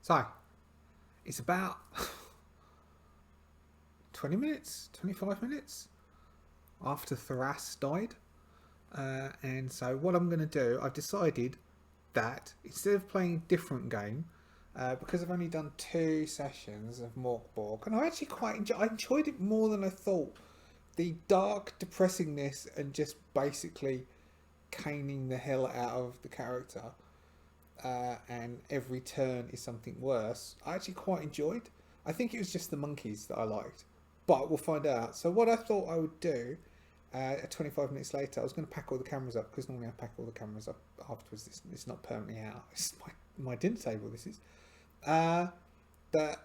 So, it's about 20 minutes, 25 minutes after Thras died. And so what I'm going to do, I've decided that instead of playing a different game, because I've only done 2 sessions of Mork Borg, and I actually I enjoyed it more than I thought. The dark depressingness and just basically caning the hell out of the character, and every turn is something worse. I actually quite enjoyed. I think it was just the monkeys that I liked, but we'll find out. So what I thought I would do, 25 minutes later, I was going to pack all the cameras up, because normally I pack all the cameras up afterwards. It's not permanently out. It's my dinner table. This is. That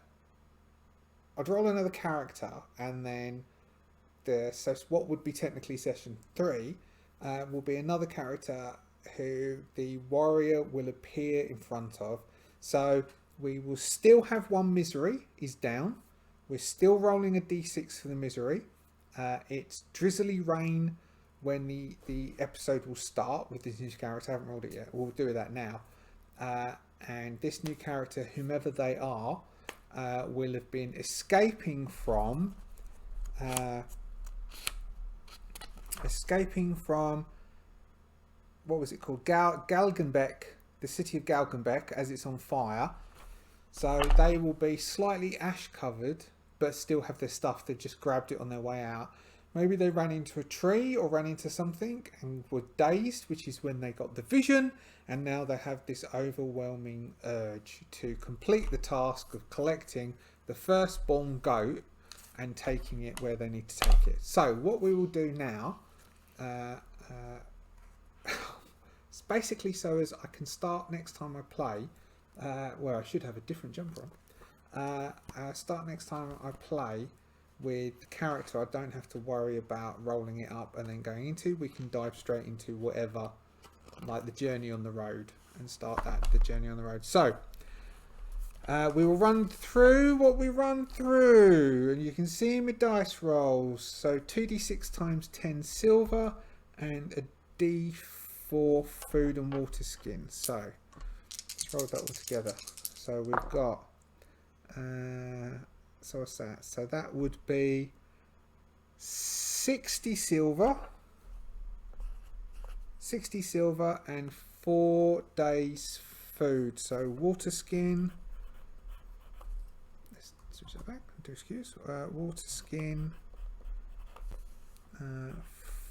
I'd roll another character, and then so what would be technically session 3 will be another character who the warrior will appear in front of. So we will still have one misery is down. We're still rolling a d6 for the misery. It's drizzly rain when the episode will start with this new character. I haven't rolled it yet. We'll do that now. And this new character, whomever they are, will have been escaping from what was it called? Galgenbeck, the city of Galgenbeck, as it's on fire. So they will be slightly ash covered, but still have their stuff. They've just grabbed it on their way out. Maybe they ran into a tree or ran into something and were dazed, which is when they got the vision. And now they have this overwhelming urge to complete the task of collecting the firstborn goat and taking it where they need to take it. So what we will do now, it's basically so as I can start next time I play. Well, I should have a different jumper on. Start next time I play with the character I don't have to worry about rolling it up and then going into. We can dive straight into whatever, like the journey on the road, and start the journey on the road. So we will run through what we run through, and you can see my dice rolls. So 2d6 times 10 silver and a d4 food and water skin. So let's roll that all together. So we've got so what's that? So that would be 60 silver and 4 days food. So water skin, let's switch it back, do excuse, water skin,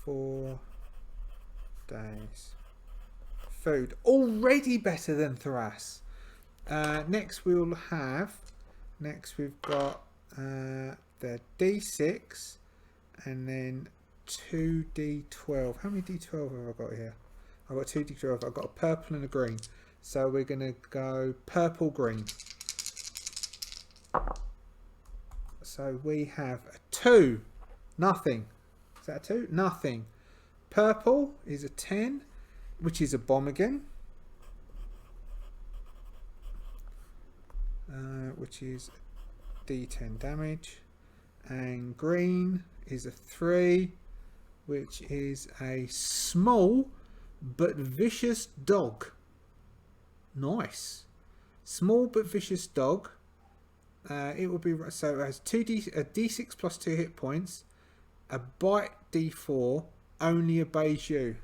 4 days food, already better than Thras. Next we've got the d6 and then 2d12. How many d12 have I got here? I've got 2d12. I've got a purple and a green. So we're going to go purple green. So we have a 2. Nothing. Is that a 2? Nothing. Purple is a 10, which is a bomb again. Which is d10 damage. And green is a 3, which is a small but vicious dog. Nice. Small but vicious dog. It will be, so it has a d6 plus 2 hit points, a bite d4, only obeys you.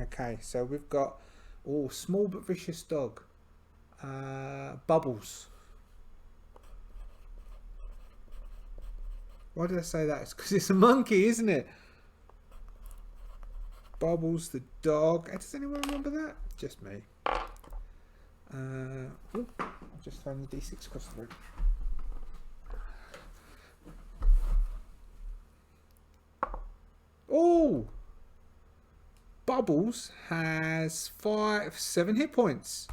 Okay, so we've got small but vicious dog. Bubbles. Why did I say that? It's because it's a monkey, isn't it? Bubbles the dog. Does anyone remember that? Just me. I've just thrown the d6 across the room. Oh! Bubbles has 7 hit points.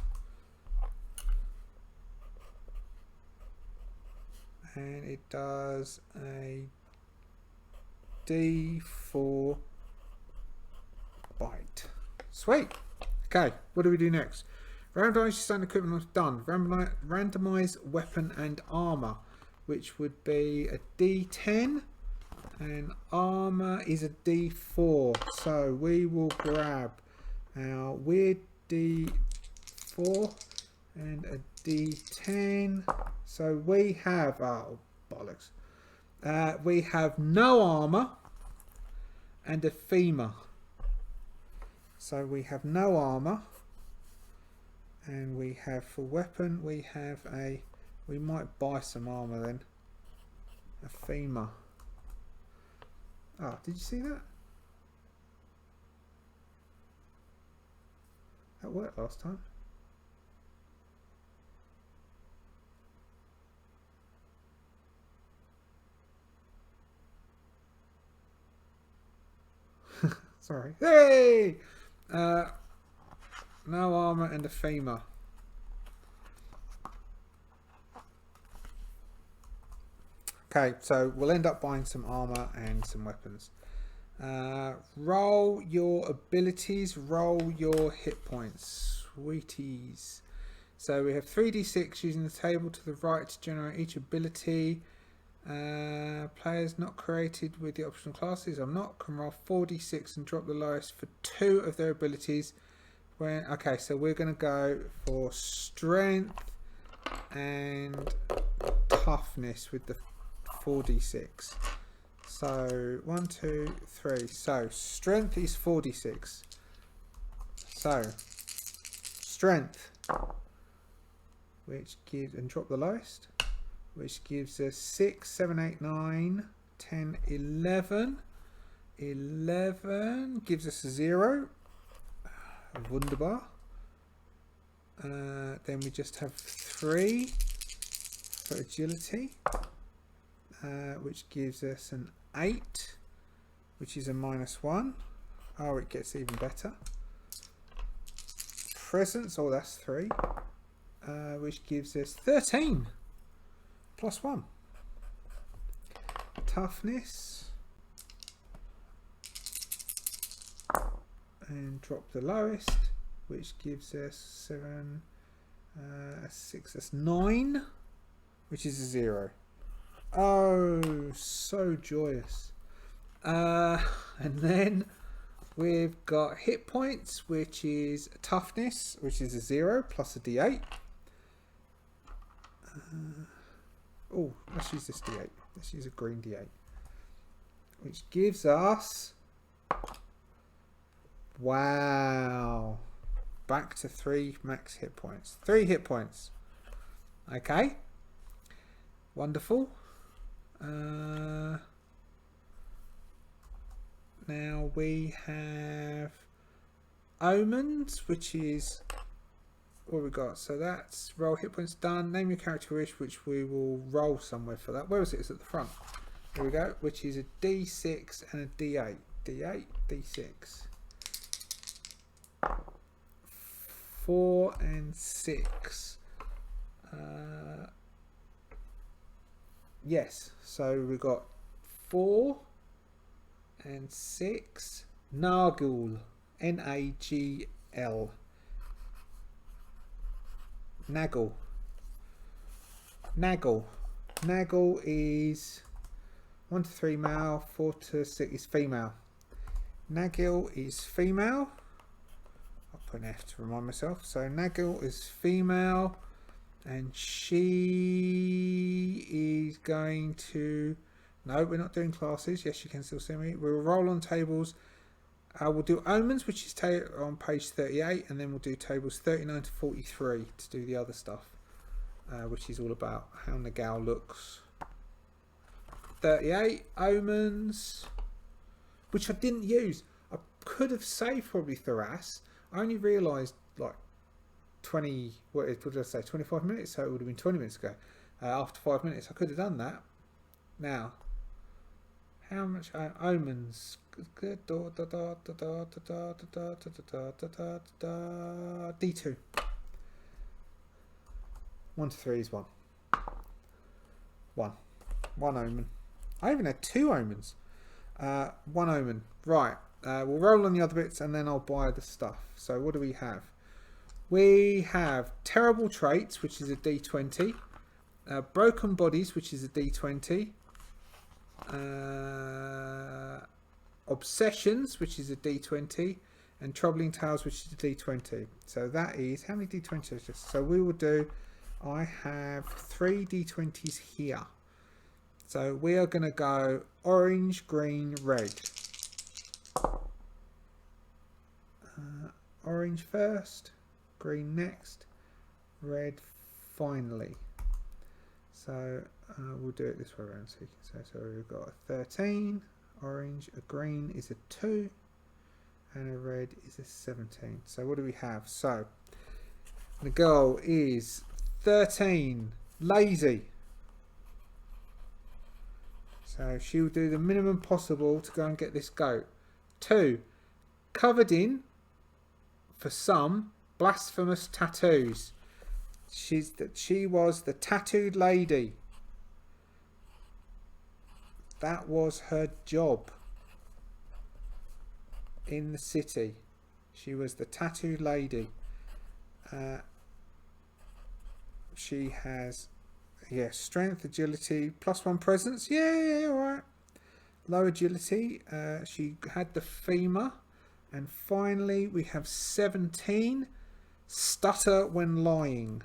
And it does a d4 bite. Sweet. Okay, what do we do next? Randomize standard equipment done. Randomize weapon and armor, which would be a d10, and armor is a d4. So we will grab our weird d4 and a D10. So we have, oh bollocks, we have no armor and a femur. So we have no armor, and we have for weapon we have a, we might buy some armor then, a femur. Ah, did you see that? That worked last time. Sorry. Hey! No armor and a femur. Okay, so we'll end up buying some armor and some weapons. Roll your abilities, roll your hit points. Sweeties. So we have 3d6 using the table to the right to generate each ability. Players not created with the optional classes, I'm not, can roll 4d6 and drop the lowest for 2 of their abilities. Okay, so we're going to go for strength and toughness with the 4d6. So 1, 2, 3. So strength is 4d6. So strength, which gives, and drop the lowest, which gives us 6, 7, 8, 9, 10, 11. 11 gives us a 0. Wunderbar. Then we just have 3 for agility, which gives us an 8, which is a -1. Oh, it gets even better. Presence, oh, that's 3, which gives us 13 +1. Toughness, and drop the lowest, which gives us 7, 6, that's 9, which is a 0. Oh, so joyous. And then we've got hit points, which is toughness, which is a 0 plus a d8. Oh, let's use this d8. Let's use a green d8, which gives us, wow, back to 3 max hit points. 3 hit points. Okay, wonderful. Now we have omens, which is what we got. So that's roll hit points done. Name your character wish, which we will roll somewhere for that. Where is it? It's at the front. Here we go. Which is a d6 and a d8. D8, d6. 4 and 6. Yes, so we've got 4 and 6. Nagul, N-A-G-L. Naggle. Naggle is 1 to 3 male, 4 to 6 is female. Nagil is female. I'll put an F to remind myself. So Nagil is female, and she is going to, no, we're not doing classes. Yes, you can still see me. We'll roll on tables. We'll do omens, which is on page 38, and then we'll do tables 39 to 43 to do the other stuff, which is all about how Nagal looks. 38 omens, which I didn't use. I could have saved probably Thoras. I only realised like 20, what did I say, 25 minutes, so it would have been 20 minutes ago. After 5 minutes I could have done that. Now, how much omens? D2. 1 to 3 is 1. 1 omen. I even had 2 omens. 1 omen. Right. We'll roll on the other bits and then I'll buy the stuff. So what do we have? We have terrible traits, which is a D20. Broken bodies, which is a D20. Obsessions, which is a D20. And troubling tales, which is a D20. So that is, how many D20s is this? So we will do I have 3 D20s here. So we are going to go orange, green, red. Orange first, green next, red finally. So we'll do it this way around so you can say. So we've got a 13, orange, a green is a 2, and a red is a 17. So what do we have? So the girl is 13, lazy. So she'll do the minimum possible to go and get this goat. 2, covered in, for some, blasphemous tattoos. She was the tattooed lady. That was her job in the city. She was the tattooed lady. She has, strength, agility, +1 presence. Yeah, alright. Low agility. She had the femur. And finally, we have 17. Stutter when lying.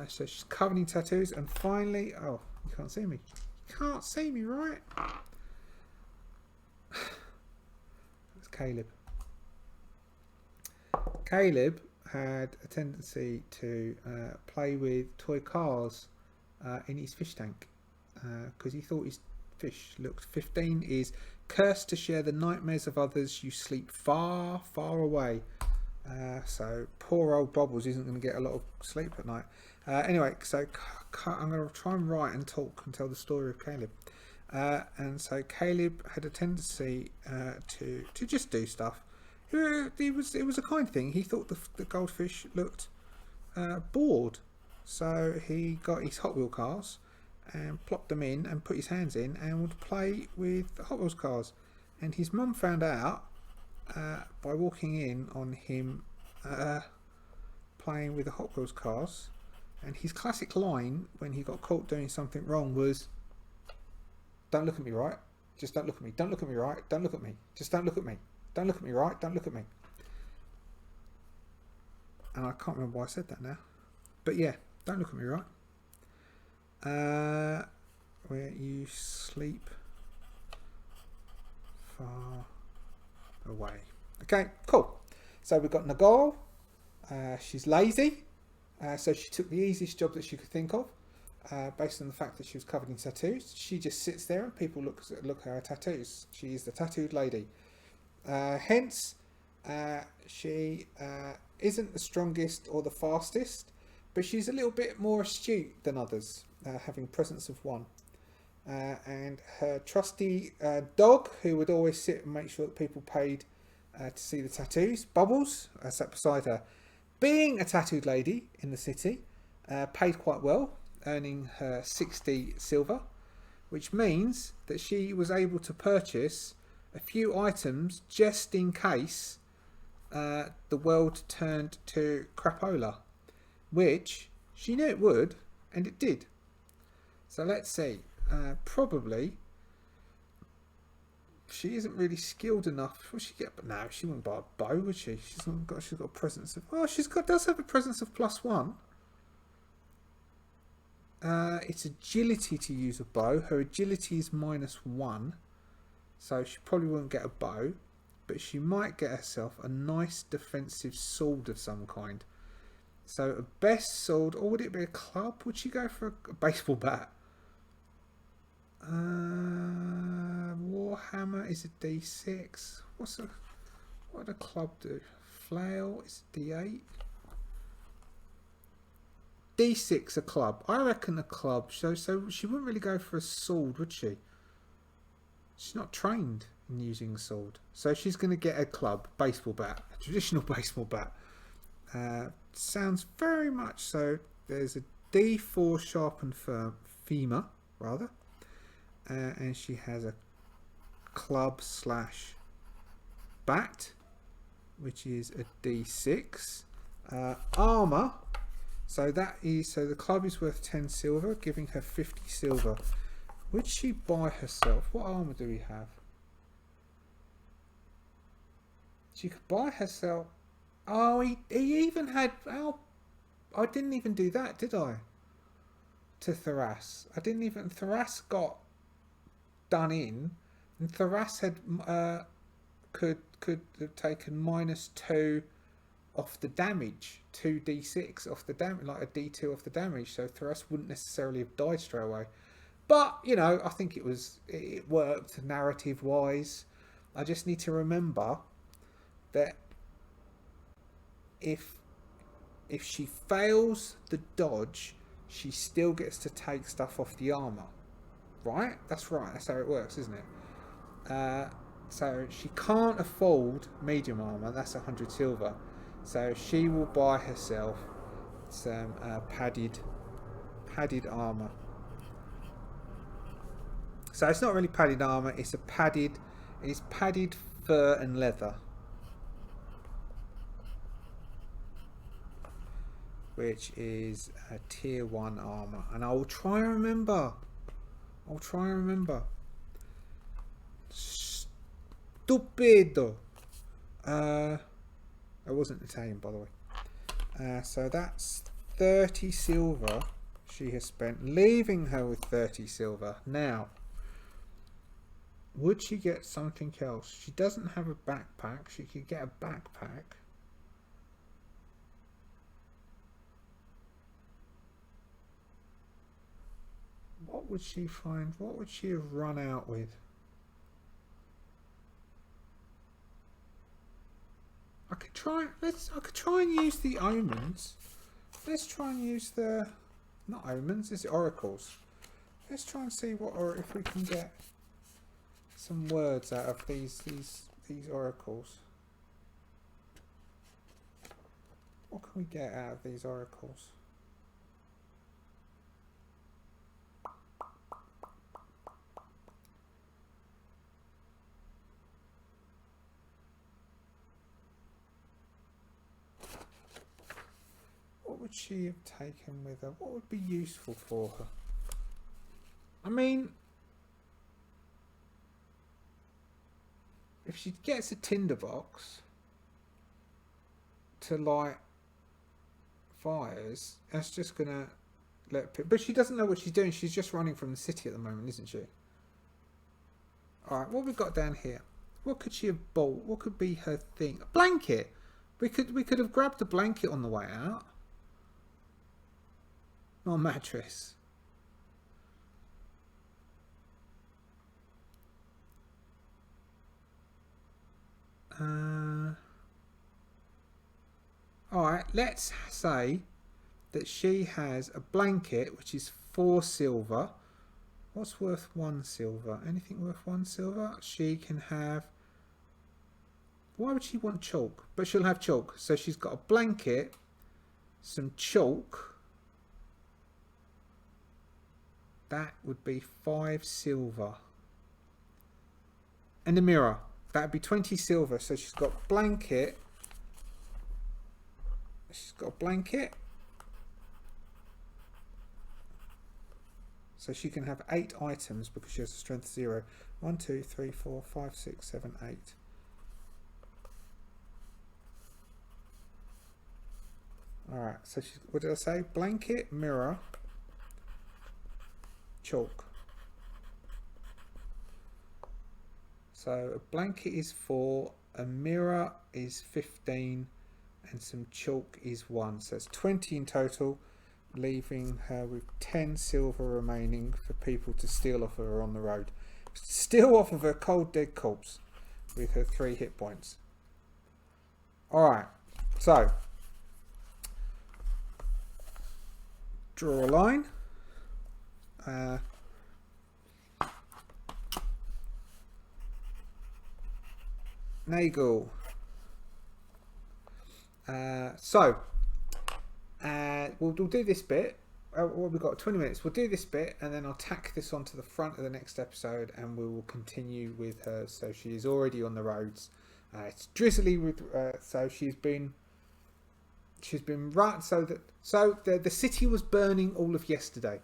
So she's covered in tattoos. And finally, oh, you can't see me. You can't see me, right? That's Caleb. Caleb had a tendency to play with toy cars in his fish tank because he thought his fish looked. 15 is cursed to share the nightmares of others. You sleep far, far away. So poor old Bobbles isn't going to get a lot of sleep at night. Anyway, so I'm going to try and write and talk and tell the story of Caleb. And so Caleb had a tendency to just do stuff. It was a kind thing. He thought the goldfish looked bored. So he got his Hot Wheel cars and plopped them in and put his hands in and would play with the Hot Wheels cars. And his mum found out by walking in on him playing with the Hot Wheels cars. And his classic line when he got caught doing something wrong was, "Don't look at me, right? Just don't look at me. Don't look at me, right? Don't look at me. Just don't look at me. Don't look at me, right? Don't look at me." And I can't remember why I said that now. But yeah, don't look at me, right? Where you sleep far away. Okay, cool. So we've got Nagol. She's lazy. So she took the easiest job that she could think of. Based on the fact that she was covered in tattoos. She just sits there and people look at her tattoos. She is the tattooed lady. Hence, she isn't the strongest or the fastest, but she's a little bit more astute than others, having presence of 1. And her trusty dog, who would always sit and make sure that people paid to see the tattoos, Bubbles, sat beside her. Being a tattooed lady in the city, paid quite well, earning her 60 silver, which means that she was able to purchase a few items just in case the world turned to crapola, which she knew it would, and it did. So let's see. Probably she isn't really skilled enough. Will she get? But no, she wouldn't buy a bow, would she? She's got a presence of. Well, does have a presence of +1. It's agility to use a bow. Her agility is -1, so she probably wouldn't get a bow, but she might get herself a nice defensive sword of some kind. So a best sword, or would it be a club? Would she go for a baseball bat? Warhammer is a D6. What would a club do? Flail is D8. D6 a club. I reckon a club. So she wouldn't really go for a sword, would she? She's not trained in using a sword. So she's going to get a club, baseball bat, a traditional baseball bat. Sounds very much so. There's a D4 sharpened femur, rather. And she has a club / bat, which is a D6. Armor. So the club is worth 10 silver, giving her 50 silver. Would she buy herself? What armor do we have? She could buy herself. Oh, he even had. Oh, I didn't even do that, did I? To Tharas, I didn't even. Tharas got done in, and Tharas had could have taken -2 off the damage, 2d6 off the damage, like a d2 off the damage. So Tharas wouldn't necessarily have died straight away. But you know, I think it worked narrative wise. I just need to remember that if she fails the dodge, she still gets to take stuff off the armor. Right? That's right. That's how it works, isn't it? So she can't afford medium armor. That's 100 silver. So she will buy herself some padded armor. So it's not really padded armor. It's padded fur and leather, which is a tier 1 armor. And I will try and remember. Stupido. It wasn't Italian, by the way. So that's 30 silver she has spent, leaving her with 30 silver. Now, would she get something else? She doesn't have a backpack. She could get a backpack. What would she find? What would she have run out with? I could try and use the omens. Let's try and use the, not omens, it's oracles. Let's try and see what, or if we can get some words out of these oracles. What can we get out of these oracles? What would she have taken with her? What would be useful for her? I mean, if she gets a tinderbox to light fires, that's just gonna but she doesn't know what she's doing. She's just running from the city at the moment, isn't she? Alright, what have we got down here? What could she have bought? What could be her thing? A blanket. We could have grabbed a blanket on the way out. Not a mattress. Alright, let's say that she has a blanket which is 4 silver. What's worth 1 silver? Anything worth 1 silver? She can have... Why would she want chalk? But she'll have chalk. So she's got a blanket, some chalk. That would be 5 silver. And a mirror. That would be 20 silver. So she's got blanket. She's got a blanket. So she can have 8 items because she has a strength 0. 1, 2, 3, 4, 5, 6, 7, 8. Alright, so she's, what did I say? Blanket, mirror, chalk. So a blanket is 4, a mirror is 15, and some chalk is 1. So it's 20 in total, leaving her with 10 silver remaining for people to steal off of her on the road. Steal off of her cold dead corpse with her 3 hit points. Alright, so draw a line. Nagel. We'll do this bit. We've got 20 minutes. We'll do this bit and then I'll tack this onto the front of the next episode and we will continue with her. So she is already on the roads. It's drizzly with so she's been right. So the city was burning all of yesterday,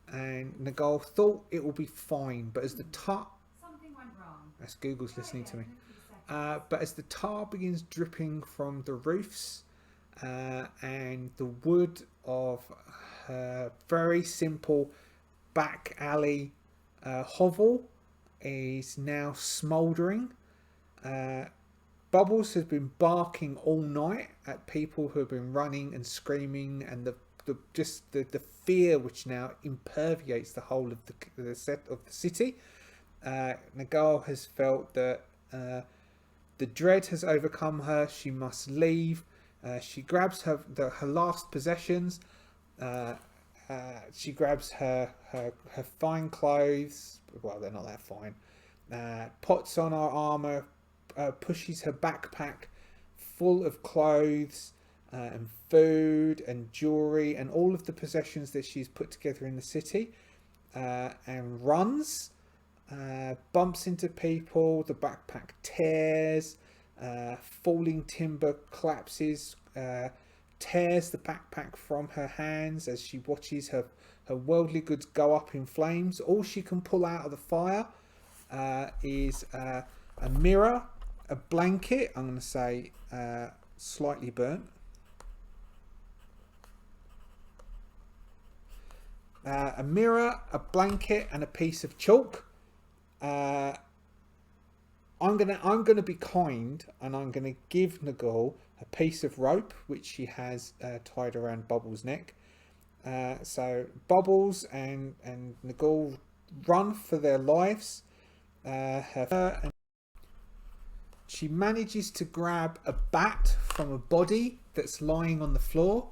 and Nagal thought it will be fine, but as the something went wrong. That's Google's listening to me. but as the tar begins dripping from the roofs and the wood of her very simple back alley hovel is now smouldering. Bubbles has been barking all night at people who have been running and screaming, and the fear which now imperviates the whole of the set of the city. Nagal has felt that the dread has overcome her. She must leave. She grabs her last possessions. She grabs her fine clothes. Well, they're not that fine. Puts on her armor. Pushes her backpack full of clothes and food and jewelry and all of the possessions that she's put together in the city, and runs. Bumps into people. The backpack tears. Falling timber collapses. Tears the backpack from her hands as she watches her worldly goods go up in flames. All she can pull out of the fire is a mirror, a blanket, I'm going to say slightly burnt, a mirror, a blanket, and a piece of chalk. I'm gonna be kind, and I'm gonna give Nagal a piece of rope which she has tied around Bubbles' neck. So Bubbles and Nagal run for their lives. She manages to grab a bat from a body that's lying on the floor,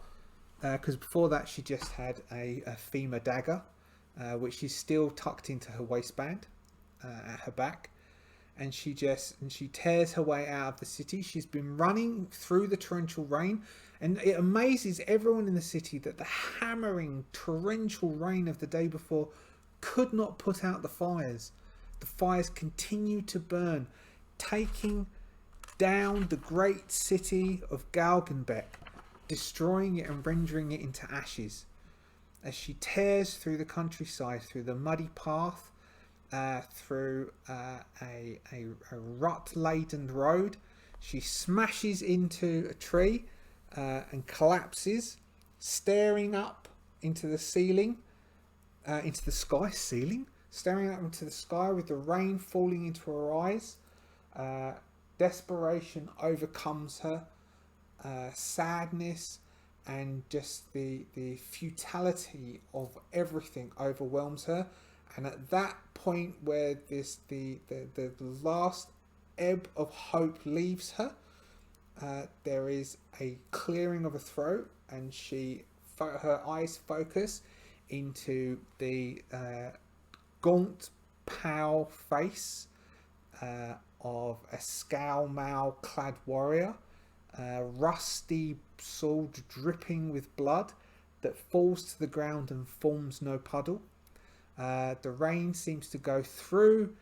because before that she just had a femur dagger, which is still tucked into her waistband at her back. And she tears her way out of the city. She's been running through the torrential rain, and it amazes everyone in the city that the hammering torrential rain of the day before could not put out the fires. The fires continue to burn, taking down the great city of Galgenbeck, destroying it and rendering it into ashes. As she tears through the countryside, through the muddy path, through a rut-laden road, she smashes into a tree and collapses, staring up into the ceiling, into the sky ceiling, staring up into the sky with the rain falling into her eyes. Desperation overcomes her, sadness and just the futility of everything overwhelms her. And at that point where the last ebb of hope leaves her, there is a clearing of a throat, and her eyes focus into the gaunt, pale face of a scowl-mail clad warrior, rusty sword dripping with blood that falls to the ground and forms no puddle. The rain seems to go through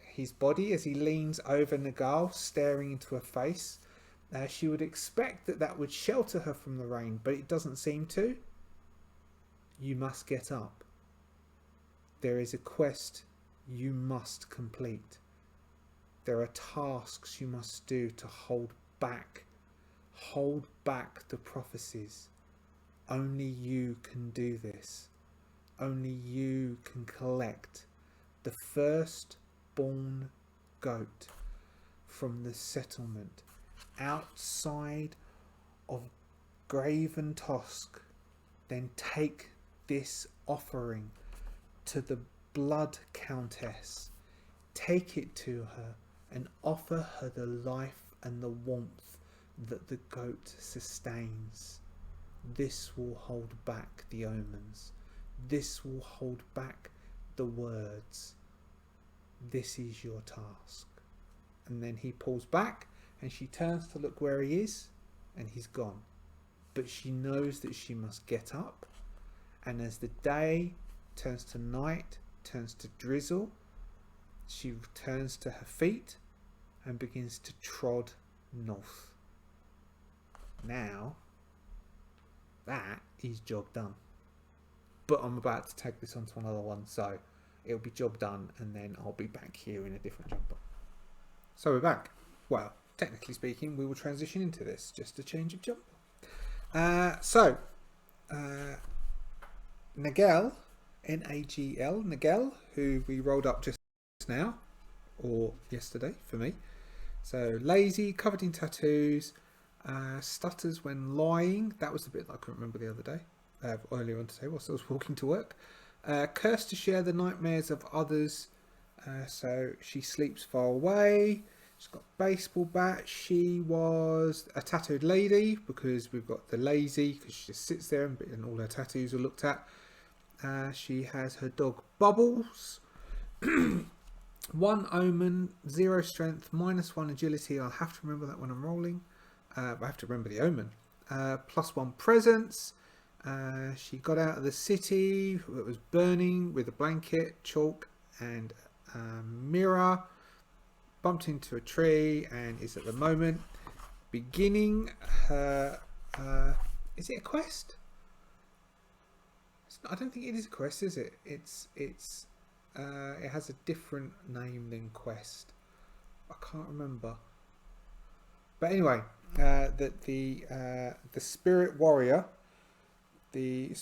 his body as he leans over Nagal, staring into her face. She would expect that would shelter her from the rain, but it doesn't seem to. You must get up. There is a quest you must complete. There are tasks you must do to hold back the prophecies. Only you can do this. Only you can collect the firstborn goat from the settlement outside of Graven Tosk. Then take this offering to the Blood Countess. Take it to her and offer her the life and the warmth that the goat sustains. This will hold back the omens. This will hold back the words. This is your task. And then he pulls back and she turns to look where he is, and he's gone. But she knows that she must get up, and as the day turns to night, turns to drizzle, she returns to her feet and begins to trod north. Now, that is job done. But I'm about to take this on to another one, so it'll be job done, and then I'll be back here in a different jumper. So we're back. Well, technically speaking, we will transition into this. Just a change of jump. Nagel, Nagl, Nagel, who we rolled up just now, or yesterday for me. So lazy, covered in tattoos, stutters when lying. That was the bit that I couldn't remember the other day, earlier on today whilst I was walking to work. Cursed to share the nightmares of others. So she sleeps far away. She's got a baseball bat. She was a tattooed lady because we've got the lazy because she just sits there and all her tattoos are looked at. She has her dog Bubbles. 1 omen, 0 strength, -1 agility. I'll have to remember that when I'm rolling. I have to remember the omen. +1 presence. She got out of the city. It was burning with a blanket, chalk and mirror. Bumped into a tree and is at the moment beginning her... is it a quest? I don't think it is a quest, is it? It has a different name than quest. I can't remember. But anyway, the spirit warrior, who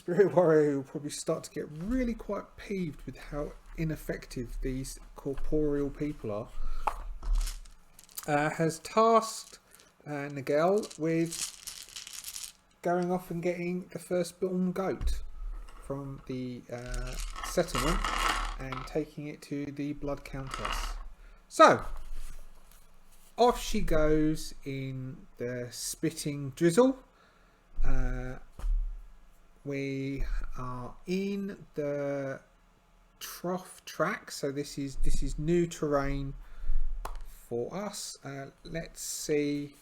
will probably start to get really quite peeved with how ineffective these corporeal people are, has tasked Nagel with going off and getting the firstborn goat from the settlement and taking it to the Blood Countess. So off she goes in the spitting drizzle. We are in the trough track, so this is new terrain for us. Let's see.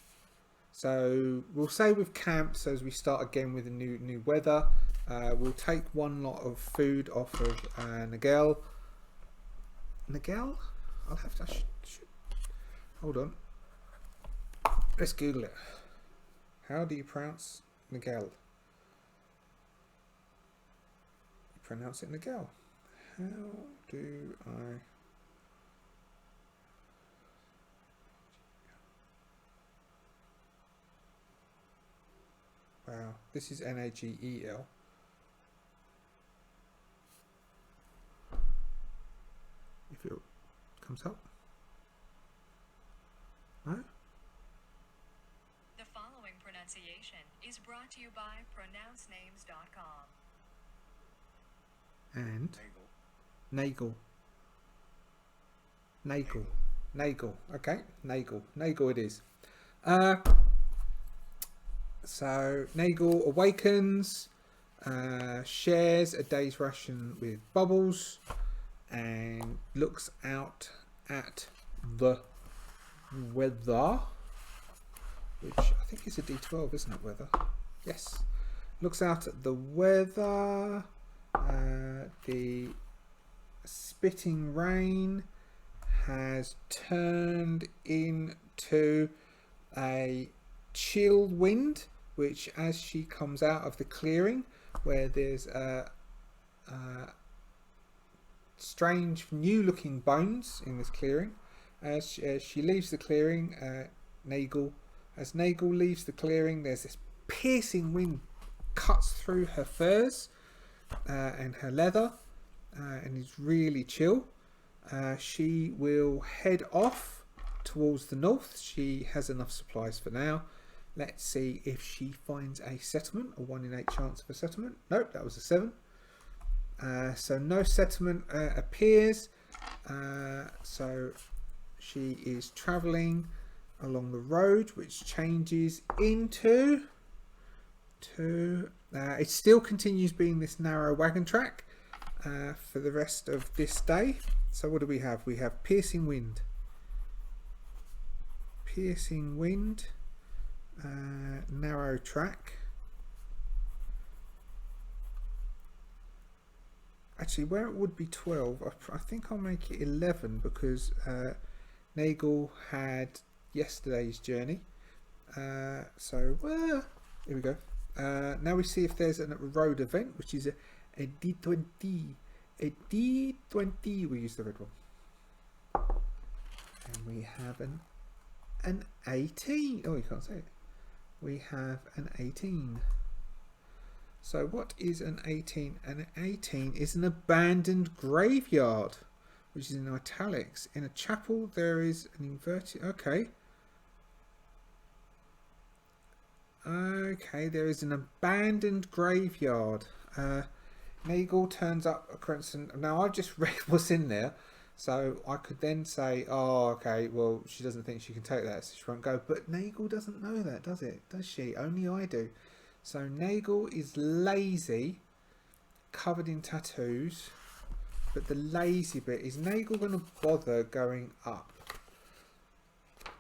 So we'll say we've camped, so as we start again with the new weather. We'll take one lot of food off of Nagel. Nagel? I'll have to... hold on. Let's Google it. How do you pronounce Nagel? You pronounce it Nagel. How do I... Wow, this is Nagel. If it comes up. No? The following pronunciation is brought to you by pronouncenames.com. And Nagel. Okay, Nagel it is. So Nagel awakens, shares a day's ration with Bubbles, and looks out at the weather, which I think is a D12, isn't it? Weather, yes. Looks out at the weather. The spitting rain has turned into a chill wind, which as she comes out of the clearing where there's strange new looking bones in this clearing, as she leaves the clearing, as Nagel leaves the clearing, there's this piercing wind cuts through her furs and her leather, and is really chill. She will head off towards the north. She has enough supplies for now. Let's see if she finds a settlement, a 1 in 8 chance of a settlement. Nope, that was a 7. So no settlement appears. So she is travelling along the road, which changes into it still continues being this narrow wagon track for the rest of this day. So what do we have? We have piercing wind, narrow track. Actually, where it would be 12, I think I'll make it 11 because Nagel had yesterday's journey. So here we go. Now we see if there's a road event, which is a D20. A D20. We use the red one. And we have an 18. Oh, you can't say it. We have an 18. So what is an 18? An 18 is an abandoned graveyard, which is in italics. In a chapel there is an inverted... Okay. Okay, there is an abandoned graveyard. Nagel turns up a crimson... Now, I've just read what's in there. So I could then say, oh, okay, well, she doesn't think she can take that, so she won't go. But Nagel doesn't know that, does it? Does she? Only I do. So Nagel is lazy, covered in tattoos. But the lazy bit, is Nagel going to bother going up?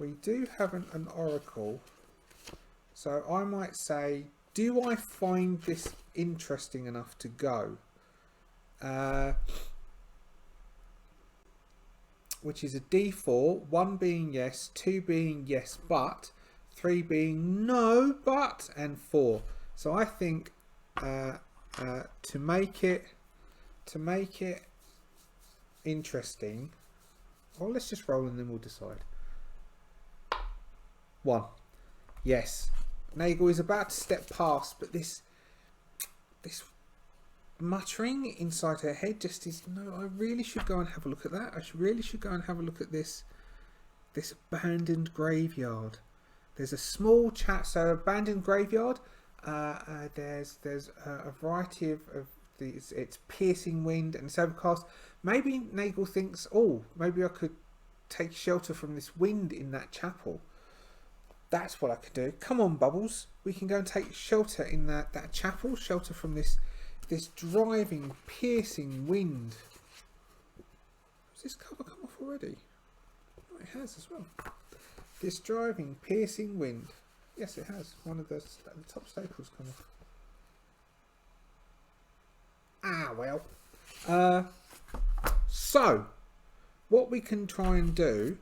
We do have an oracle. So I might say, do I find this interesting enough to go? Which is a D4, 1 being yes, 2 being yes but, 3 being no but, and 4. So I think to make it interesting, well, let's just roll and then we'll decide. 1. Yes. Nagel is about to step past, but this muttering inside her head just is, no, I really should go and have a look at that. I really should go and have a look at this abandoned graveyard. There's a small chat, so abandoned graveyard. There's a variety of these. It's piercing wind and it's overcast. Maybe Nagel thinks, oh, maybe I could take shelter from this wind in that chapel. That's what I could do. Come on, Bubbles. We can go and take shelter in that chapel. Shelter from this driving, piercing wind. Has this cover come off already? Oh, it has as well. This driving, piercing wind. Yes, it has. One of the top staples come off. Ah, well. So, what we can try and do...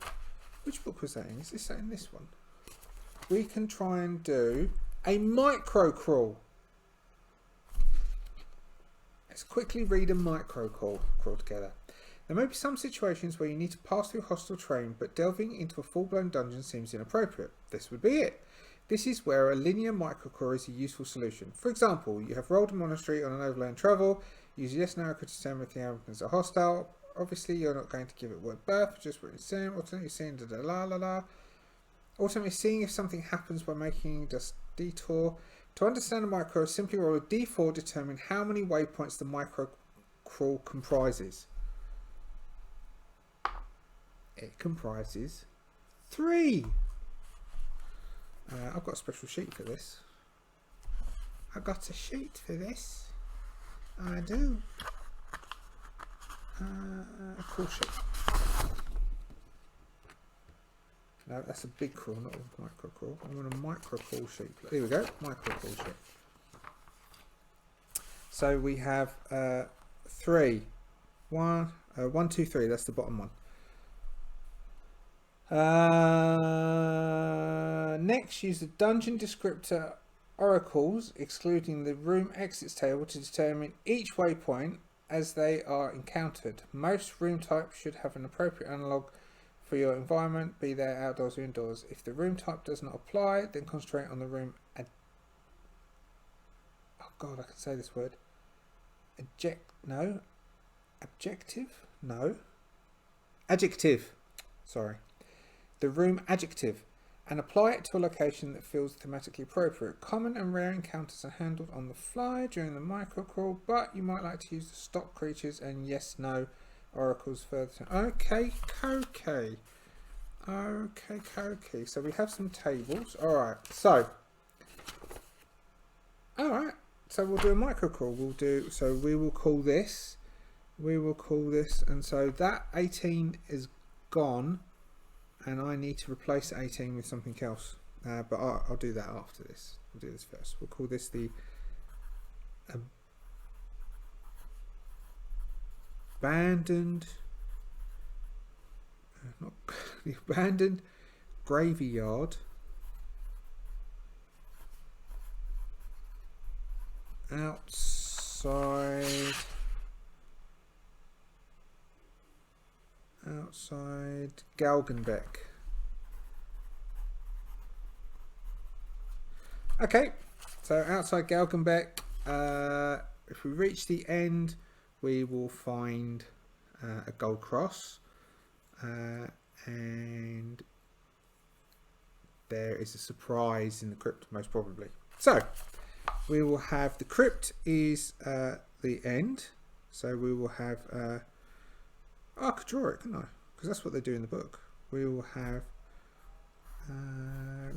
Which book was that in? Is this in this one? We can try and do a micro crawl. Let's quickly read a micro crawl together. There may be some situations where you need to pass through hostile terrain, but delving into a full-blown dungeon seems inappropriate. This would be it. This is where a linear micro crawl is a useful solution. For example, you have rolled a monastery on an overland travel. Use yes no to determine if the inhabitants are hostile. Obviously, you're not going to give it word birth, just what you're saying. Alternately, seeing da la la la. Ultimately, seeing if something happens by making just detour. To understand a micro, simply roll a d4, determine how many waypoints the micro crawl comprises. It comprises 3. I've got a special sheet for this. I've got a sheet for this. I do. A crawl sheet. No, that's a big crawl, not a micro crawl. I want a micro crawl sheet. Here we go, micro crawl sheet. So we have 3. 1, 2, 3. That's the bottom one. Next, use the dungeon descriptor oracles, excluding the room exits table, to determine each waypoint as they are encountered. Most room types should have an appropriate analog for your environment, be they outdoors or indoors. If the room type does not apply, then concentrate on the room oh god, I can say this word. Adjective. Sorry. The room adjective, and apply it to a location that feels thematically appropriate. Common and rare encounters are handled on the fly during the micro crawl, but you might like to use the stop creatures and yes no oracles further. Okay. So we have some tables. Alright, so we'll do a micro crawl. We will call this, and so that 18 is gone, and I need to replace 18 with something else. But I'll do that after this. We'll do this first. We'll call this the abandoned graveyard outside outside Galgenbeck. Okay, so outside Galgenbeck, if we reach the end, we will find a gold cross, and there is a surprise in the crypt, most probably. So we will have the crypt is the end. So we will have. I could draw it, couldn't I? Because that's what they do in the book. We will have.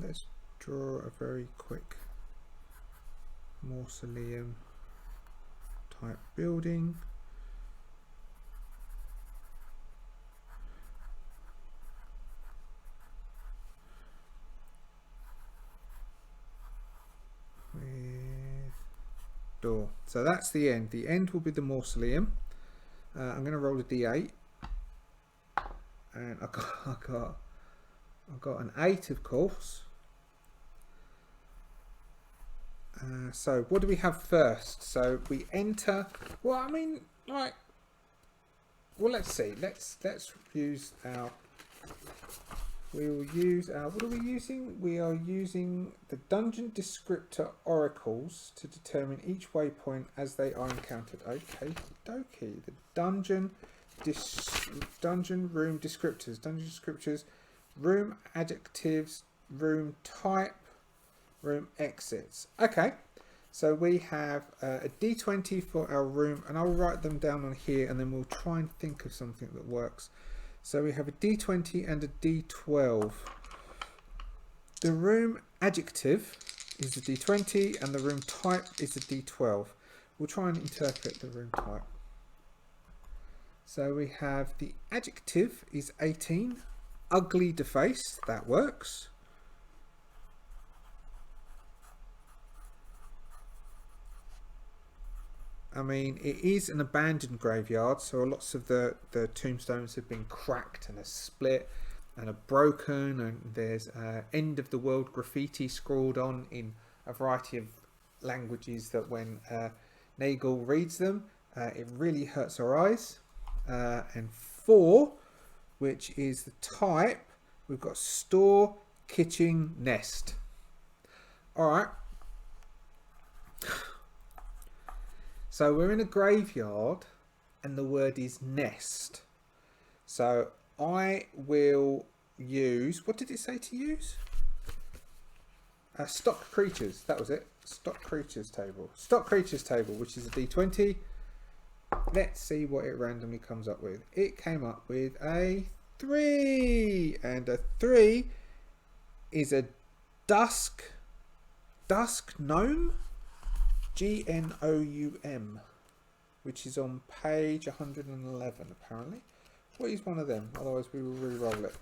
Let's draw a very quick mausoleum type building. Door. So that's the end. The end will be the mausoleum. I'm going to roll a d8, and I got an 8, of course. So what do we have first? So we enter. Well, I mean, like, well, let's see. Let's use our. We will use our. What are we using? We are using the dungeon descriptor oracles to determine each waypoint as they are encountered. Okay, dokie. The dungeon room descriptors. Dungeon descriptors. Room adjectives. Room type. Room exits. Okay. So we have a d20 for our room, and I'll write them down on here, and then we'll try and think of something that works. So we have a d20 and a d12. The room adjective is a d20 and the room type is a d12. We'll try and interpret the room type. So we have the adjective is 18. Ugly defaced, that works. I mean, it is an abandoned graveyard, so lots of the tombstones have been cracked and are split and are broken, and there's end of the world graffiti scrawled on in a variety of languages that when Nagel reads them, it really hurts our eyes. And 4, which is the type, we've got store, kitchen, nest. Alright. So we're in a graveyard and the word is nest. So I will use, what did it say to use? Stock creatures, that was it. Stock creatures table. Stock creatures table, which is a d20. Let's see what it randomly comes up with. It came up with a 3. And a 3 is a dusk gnome. Gnoum, which is on page 111 apparently. What is one of them? Otherwise we will re-roll it.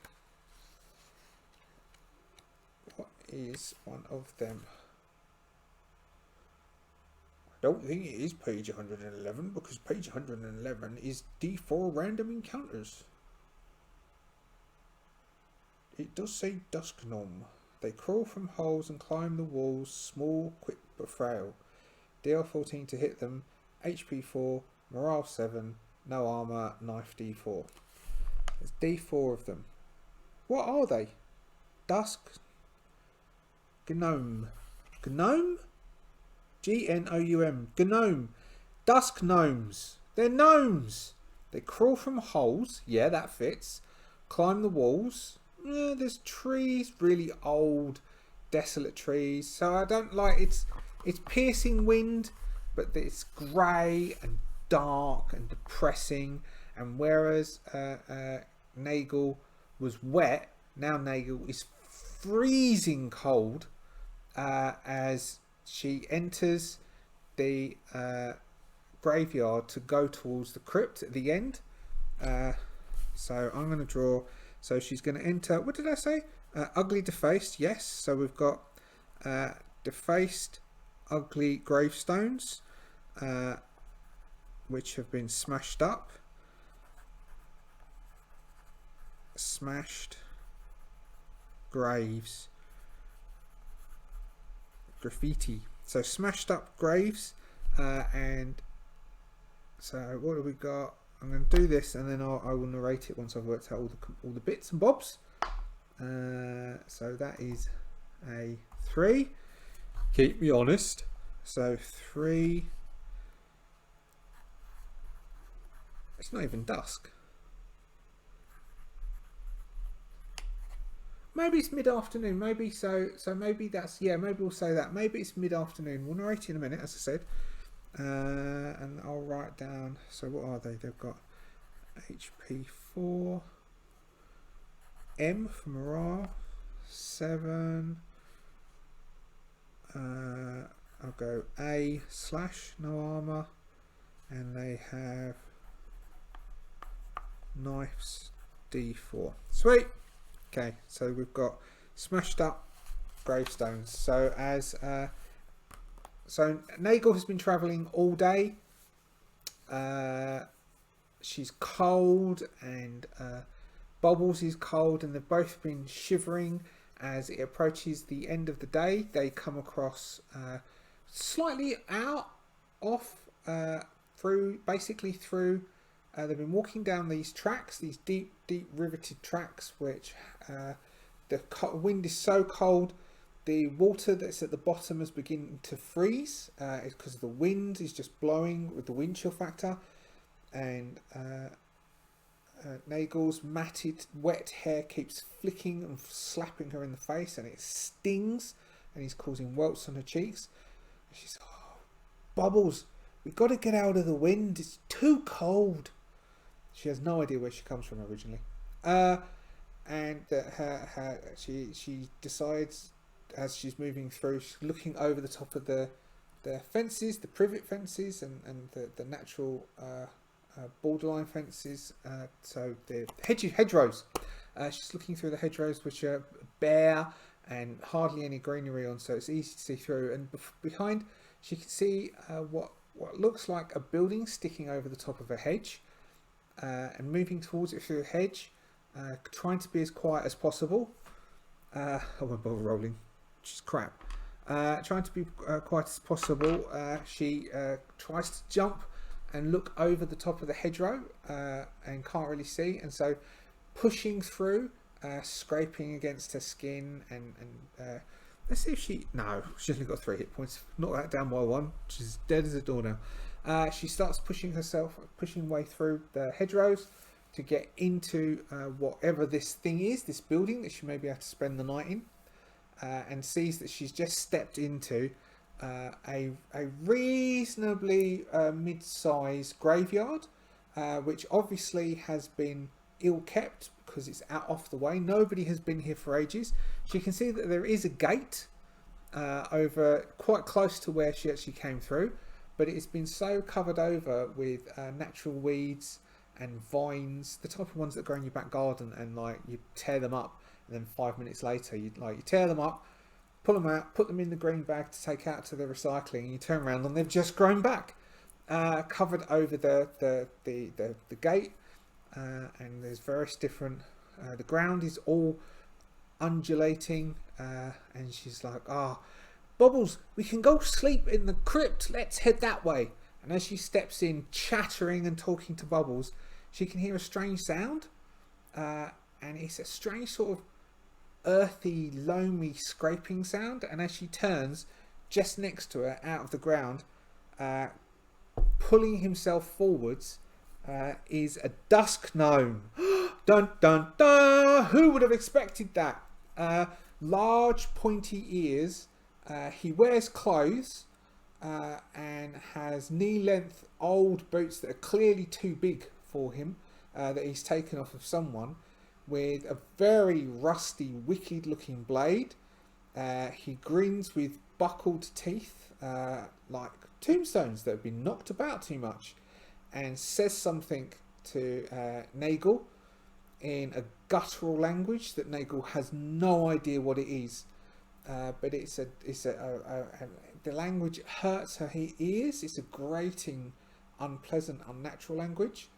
What is one of them? I don't think it is page 111 because page 111 is D4 random encounters. It does say dusk gnome. They crawl from holes and climb the walls, small, quick but frail. DL 14 to hit them, HP 4, morale 7, no armor, knife D4. There's D4 of them. What are they? Dusk gnome. Gnome? Gnoum. Gnome. Dusk gnomes. They're gnomes. They crawl from holes. Yeah, that fits. Climb the walls. There's trees, really old, desolate trees. So I don't like it's piercing wind, but it's grey and dark and depressing. And whereas Nagel was wet, now Nagel is freezing cold as she enters the graveyard to go towards the crypt at the end. So I'm going to draw. So she's going to enter. What did I say? Ugly defaced. Yes. So we've got defaced, ugly gravestones, which have been smashed up. Smashed graves. Graffiti. So smashed up graves, and so what have we got? I'm going to do this, and then I will narrate it once I've worked out all the bits and bobs. So that is a 3. Keep me honest. So 3. It's not even dusk. Maybe it's mid-afternoon. Maybe so. So maybe that's, yeah. Maybe we'll say that. Maybe it's mid-afternoon. We'll narrate in a minute, as I said. And I'll write down. So what are they? They've got HP 4, M for morale, 7. I'll go A / no armor, and they have knives D4. Sweet. Okay, so we've got smashed up gravestones. So as so Nagel has been travelling all day. She's cold, and Bubbles is cold, and they've both been shivering. As it approaches the end of the day, they come across slightly through. They've been walking down these tracks, these deep riveted tracks, which the wind is so cold, the water that's at the bottom is beginning to freeze. It's because the wind is just blowing with the wind chill factor, and Nagel's matted, wet hair keeps flicking and slapping her in the face, and it stings, and he's causing welts on her cheeks. And she's, oh, Bubbles, we've got to get out of the wind. It's too cold. She has no idea where she comes from originally, and she decides as she's moving through, she's looking over the top of the fences, the privet fences, and the natural borderline fences. So the hedgerows. She's looking through the hedgerows, which are bare and hardly any greenery on, so it's easy to see through. And behind, she can see what looks like a building sticking over the top of a hedge. And moving towards it through the hedge, trying to be as quiet as possible. I won't bother rolling, which is crap. Trying to be quiet as possible. She tries to jump and look over the top of the hedgerow and can't really see, and so pushing through, scraping against her skin, and let's see if she's only got 3 hit points. Knock that down by 1. She's dead as a door now. She starts pushing way through the hedgerows to get into whatever this thing is, this building that she may be able to spend the night in, and sees that she's just stepped into a reasonably mid-sized graveyard, which obviously has been ill-kept because it's out off the way. Nobody has been here for ages. She can see that there is a gate over quite close to where she actually came through, but it's been so covered over with natural weeds and vines, the type of ones that grow in your back garden, and like you tear them up, and then 5 minutes later you tear them up, pull them out, put them in the green bag to take out to the recycling, and you turn around and they've just grown back, covered over the gate, and there's various different. The ground is all undulating, and she's like, Bubbles, we can go sleep in the crypt. Let's head that way. And as she steps in, chattering and talking to Bubbles, she can hear a strange sound, and it's a strange sort of earthy, loamy scraping sound. And as she turns, just next to her, out of the ground, pulling himself forwards, is a dusk gnome. Dun dun dun! Who would have expected that? Large, pointy ears. He wears clothes and has knee-length old boots that are clearly too big for him, that he's taken off of someone, with a very rusty, wicked-looking blade. He grins with buckled teeth, like tombstones that have been knocked about too much, and says something to Nagel in a guttural language that Nagel has no idea what it is. But the language hurts her ears. It's a grating, unpleasant, unnatural language.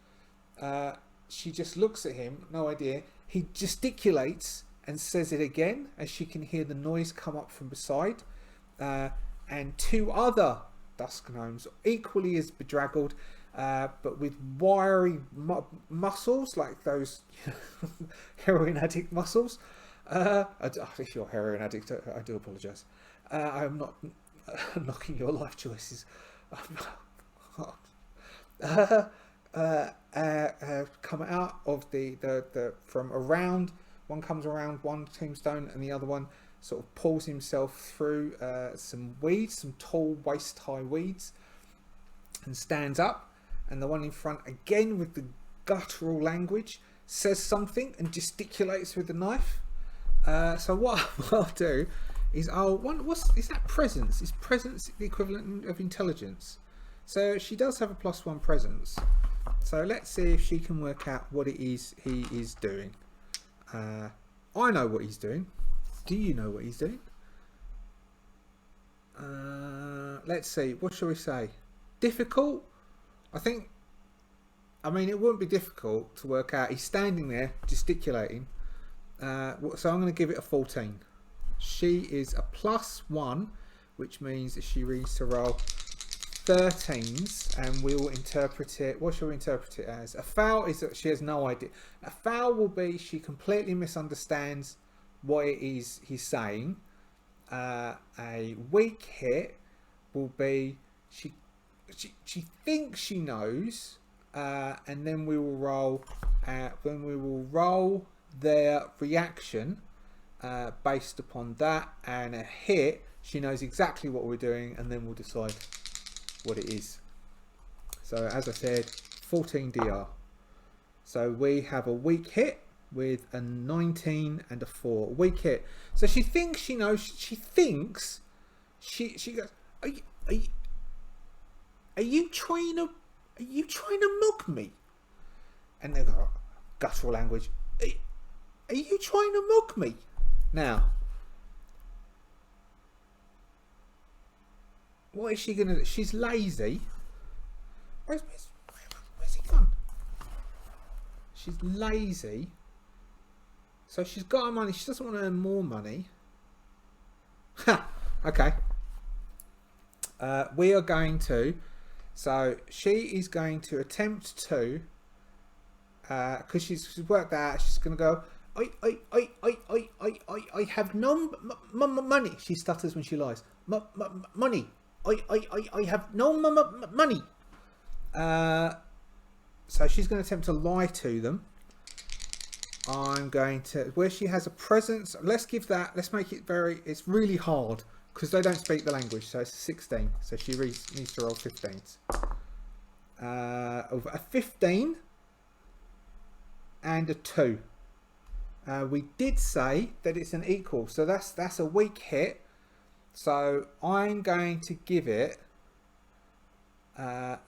She just looks at him, no idea. He gesticulates and says it again, as she can hear the noise come up from beside. And 2 other dusk gnomes, equally as bedraggled, but with wiry muscles like those heroin addict muscles. If you're a heroin addict, I do apologise. I'm not knocking your life choices. Come out of the from around. One comes around one tombstone, and the other one sort of pulls himself through some weeds, some tall waist-high weeds, and stands up. And the one in front, again with the guttural language, says something and gesticulates with the knife. So what I'll do is is that presence? Is presence the equivalent of intelligence? So she does have a +1 presence. So let's see if she can work out what it is he is doing. I know what he's doing. Do you know what he's doing? Let's see. What shall we say? Difficult? I mean, it wouldn't be difficult to work out. He's standing there gesticulating. So I'm going to give it a 14. She is a +1, which means that she needs to roll 13s, and we will interpret it. What shall we interpret it as? A foul is that she has no idea. A foul will be she completely misunderstands what it is he's saying. A weak hit will be she thinks she knows, and then we will roll. Their reaction based upon that, and a hit, she knows exactly what we're doing, and then we'll decide what it is. So as I said, 14 DR. So we have a weak hit with a 19 and a 4. Weak hit. So she thinks she knows. She thinks she goes. Are you trying to mug me? And they go guttural language. Are you trying to mug me? Now, what is she going to do? She's lazy. Where's he gone? She's lazy. So she's got her money. She doesn't want to earn more money. Ha! Okay. We are going to... So she is going to attempt to... Because she's worked that out, she's going to go... I have no money. She stutters when she lies. Money. I have no money. So she's going to attempt to lie to them. I'm going to, where she has a presence. Let's make it it's really hard because they don't speak the language. So it's a 16. So she needs to roll 15s. Over a 15 and a 2. We did say that it's an equal, so that's a weak hit. So I'm going to give it a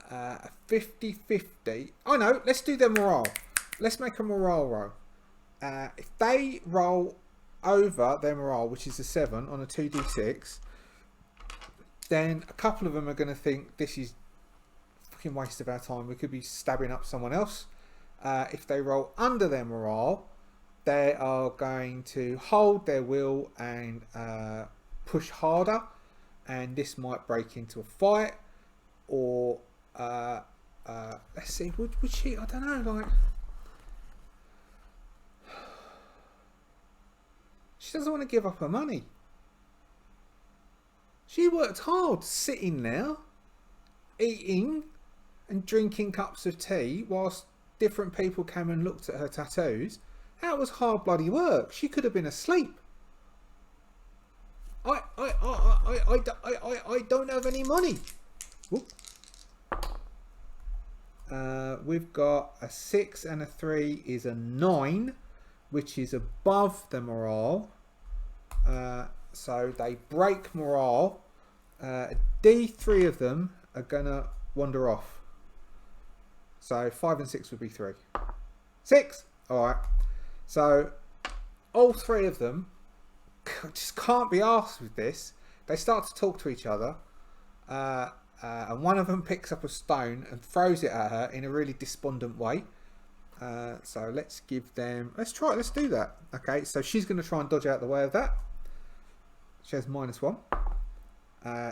50-50. Oh no, let's do their morale. Let's make a morale roll. If they roll over their morale, which is a 7 on a 2d6, then a couple of them are going to think this is a fucking waste of our time. We could be stabbing up someone else. If they roll under their morale, they are going to hold their will and push harder, and this might break into a fight, or let's see, would she, I don't know, like, she doesn't want to give up her money. She worked hard sitting there eating and drinking cups of tea whilst different people came and looked at her tattoos. That was hard bloody work. She could have been asleep. I don't have any money. Whoop. We've got a 6 and a 3 is a 9, which is above the morale. So they break morale. D3 of them are gonna wander off. So 5 and 6 would be 3. 6. All right. So all 3 of them just can't be arsed with this. They start to talk to each other, and one of them picks up a stone and throws it at her in a really despondent way. So let's give them, let's do that. Okay, so she's going to try and dodge out the way of that. She has -1.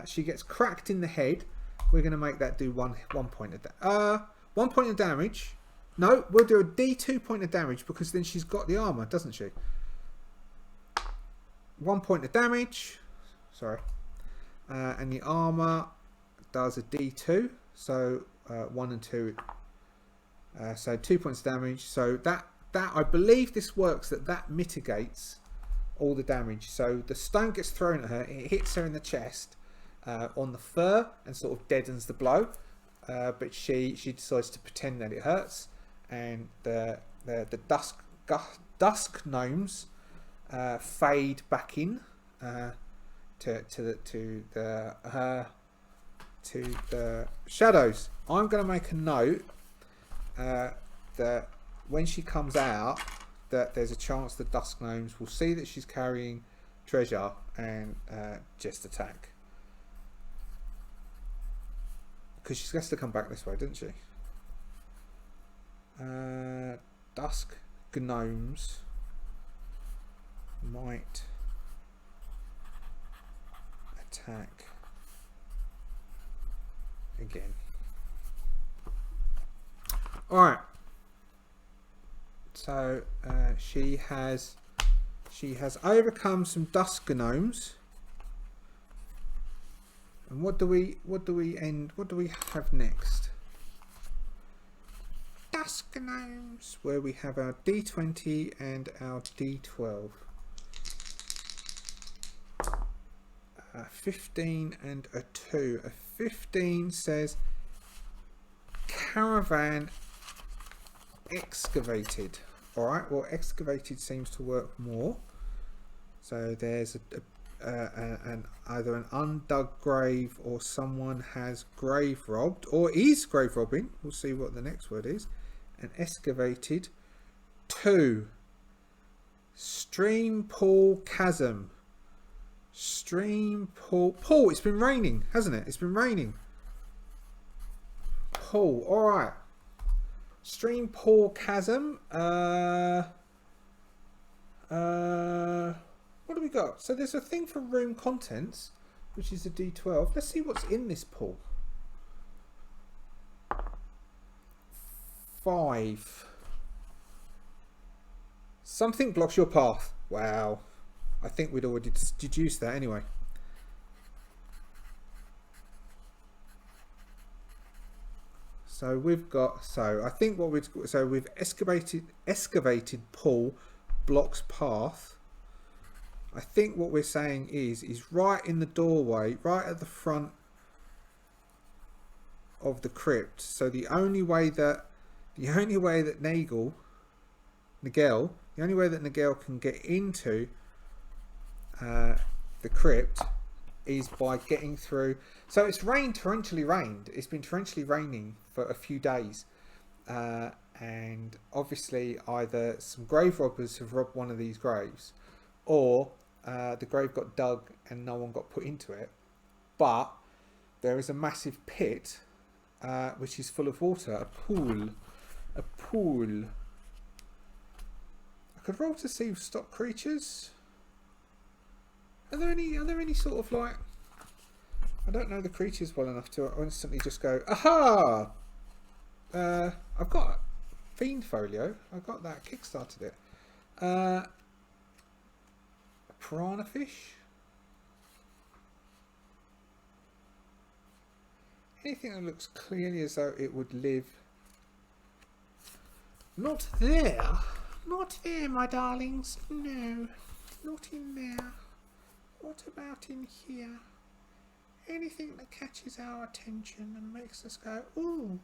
She gets cracked in the head, We're going to make that do one point of 1 point of damage. No, we'll do a D2 point of damage because then she's got the armor, doesn't she? 1 point of damage. Sorry. And the armor does a D2. So 1 and 2. So 2 points of damage. So that I believe this works. That mitigates all the damage. So the stone gets thrown at her. It hits her in the chest on the fur and sort of deadens the blow. But she decides to pretend that it hurts. And the dusk gnomes fade back in to the shadows. I'm going to make a note that when she comes out, that there's a chance the dusk gnomes will see that she's carrying treasure and just attack. Because she has to come back this way, doesn't she? Dusk gnomes might attack again. Alright. So she has overcome some dusk gnomes. And what do we have next? Dusk gnomes, where we have our D20 and our D12. 15 and a 2. A 15 says caravan excavated. Alright, well, excavated seems to work more. So there's either an undug grave or someone has grave robbed or is grave robbing. We'll see what the next word is. And excavated. 2. Stream pool chasm. Stream pool. Pool, it's been raining, hasn't it? It's been raining. Pool, alright. Stream pool chasm. What do we got? So there's a thing for room contents, which is a D12. Let's see what's in this pool. 5. Something blocks your path. Wow. I think we'd already deduced that anyway. So we've got, I think what we've excavated pool blocks path. I think what we're saying is right in the doorway, right at the front of the crypt. So the only way that Nagel can get into the crypt is by getting through. So it's torrentially rained. It's been torrentially raining for a few days, and obviously either some grave robbers have robbed one of these graves, or the grave got dug and no one got put into it. But there is a massive pit which is full of water, a pool. I could roll to see stock creatures. Are there any sort of like, I don't know the creatures well enough to instantly just go, aha! I've got Fiend Folio. I got that, kickstarted it. Piranha fish. Anything that looks clearly as though it would live. Not there. Not there, my darlings. No. Not in there. What about in here? Anything that catches our attention and makes us go, ooh.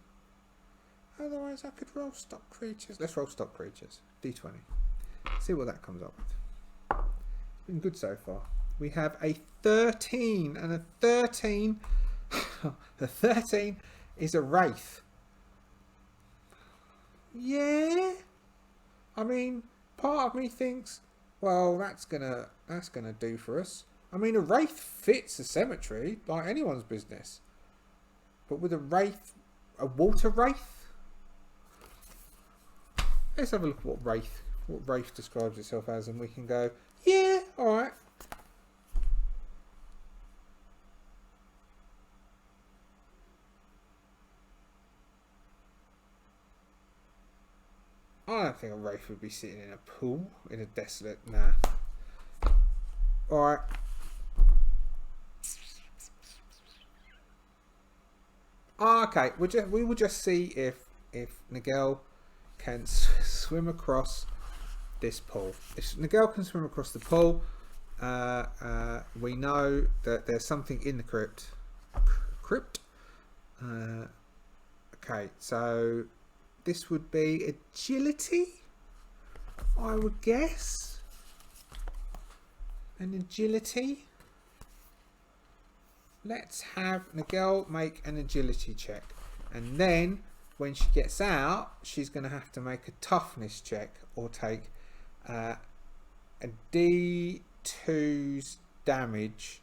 Otherwise I could roll stock creatures. Let's roll stock creatures. D20. See what that comes up with. It's been good so far. We have a 13 and a 13. The 13 is a wraith. Yeah. I mean, part of me thinks, well, that's gonna do for us. I mean, a wraith fits a cemetery like anyone's business, but with a wraith, a water wraith. Let's have a look at what wraith describes itself as, and we can go, yeah, all right. I don't think a wraith would be sitting in a pool in a desolate. Nah. All right. Okay. We will just see if Nigel can swim across this pool. If Nigel can swim across the pool, we know that there's something in the crypt. Okay, so this would be agility, I would guess. An agility. Let's have Nigel make an agility check, and then when she gets out, she's going to have to make a toughness check or take a D2's damage,